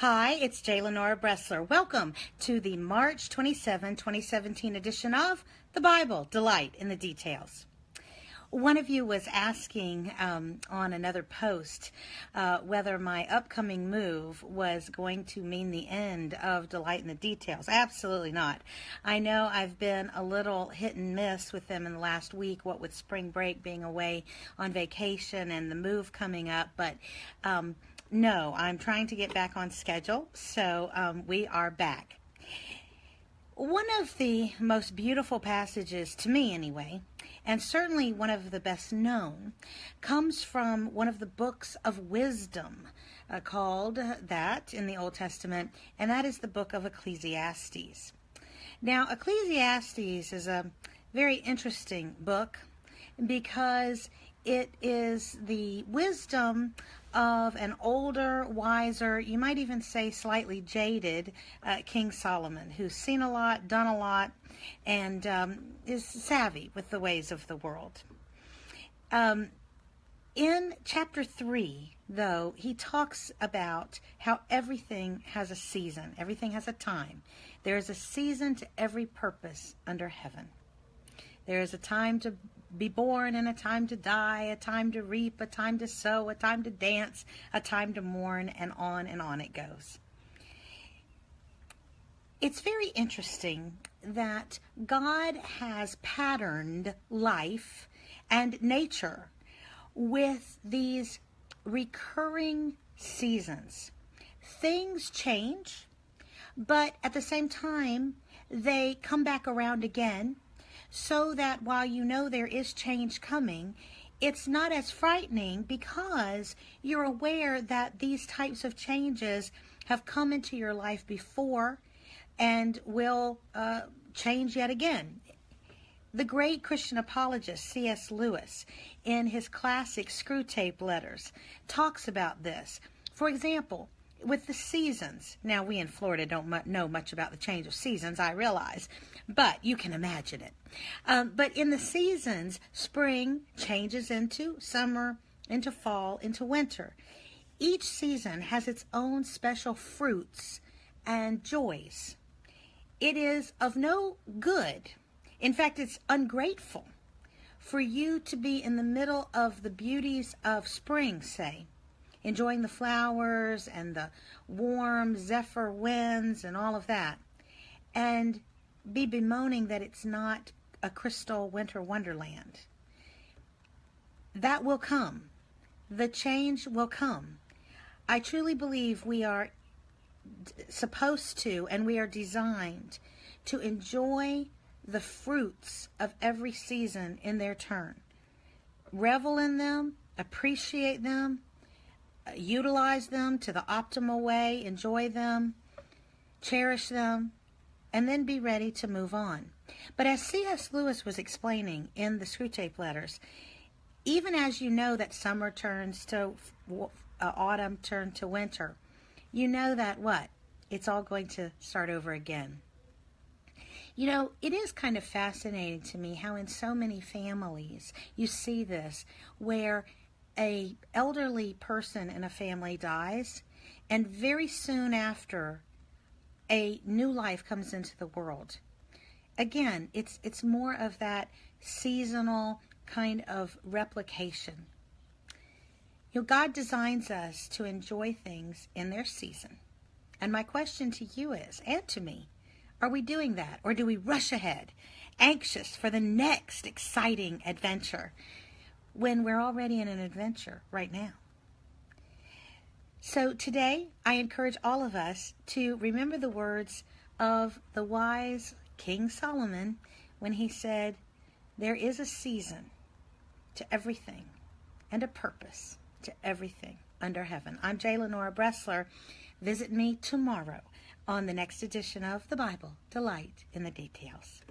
Hi, it's Lenora Bresler. Welcome to the March 27, 2017 edition of the Bible, Delight in the Details. One of you was asking on another post whether my upcoming move was going to mean the end of Delight in the Details. Absolutely not. I know I've been a little hit and miss with them in the last week, what with spring break being away on vacation and the move coming up, but no, I'm trying to get back on schedule, so we are back. One of the most beautiful passages, to me anyway, and certainly one of the best known, comes from one of the books of wisdom called that in the Old Testament, and that is the book of Ecclesiastes. Now, Ecclesiastes is a very interesting book because it is the wisdom of an older, wiser, you might even say slightly jaded King Solomon, who's seen a lot, done a lot, and is savvy with the ways of the world. In chapter 3, though, he talks about how everything has a season. Everything has a time. There is a season to every purpose under heaven. There is a time to be born and a time to die, a time to reap, a time to sow, a time to dance, a time to mourn, and on it goes. It's very interesting that God has patterned life and nature with these recurring seasons. Things change, but at the same time, they come back around again, so that while you know there is change coming, it's not as frightening because you're aware that these types of changes have come into your life before and will change yet again. The great Christian apologist C.S. Lewis, in his classic Screwtape Letters, talks about this. For example, with the seasons. Now, we in Florida don't know much about the change of seasons, I realize, but you can imagine it. But in the seasons, spring changes into summer, into fall, into winter. Each season has its own special fruits and joys. It is of no good. In fact, it's ungrateful for you to be in the middle of the beauties of spring, say, enjoying the flowers and the warm zephyr winds and all of that, and be bemoaning that it's not a crystal winter wonderland. That will come. The change will come. I truly believe we are supposed to, and we are designed to enjoy the fruits of every season in their turn. Revel in them, appreciate them, utilize them to the optimal way, enjoy them, cherish them, and then be ready to move on. But as C.S. Lewis was explaining in the Screwtape Letters, even as you know that summer turns to autumn, turns to winter, you know that what? It's all going to start over again. You know, it is kind of fascinating to me how in so many families you see this, where a elderly person in a family dies, and very soon after, a new life comes into the world. Again, it's more of that seasonal kind of replication. You know, God designs us to enjoy things in their season. And my question to you is, and to me, are we doing that? Or do we rush ahead, anxious for the next exciting adventure, when we're already in an adventure right now? So today, I encourage all of us to remember the words of the wise King Solomon when he said, there is a season to everything and a purpose to everything under heaven. I'm Lenora Bresler. Visit me tomorrow on the next edition of the Bible, Delight in the Details.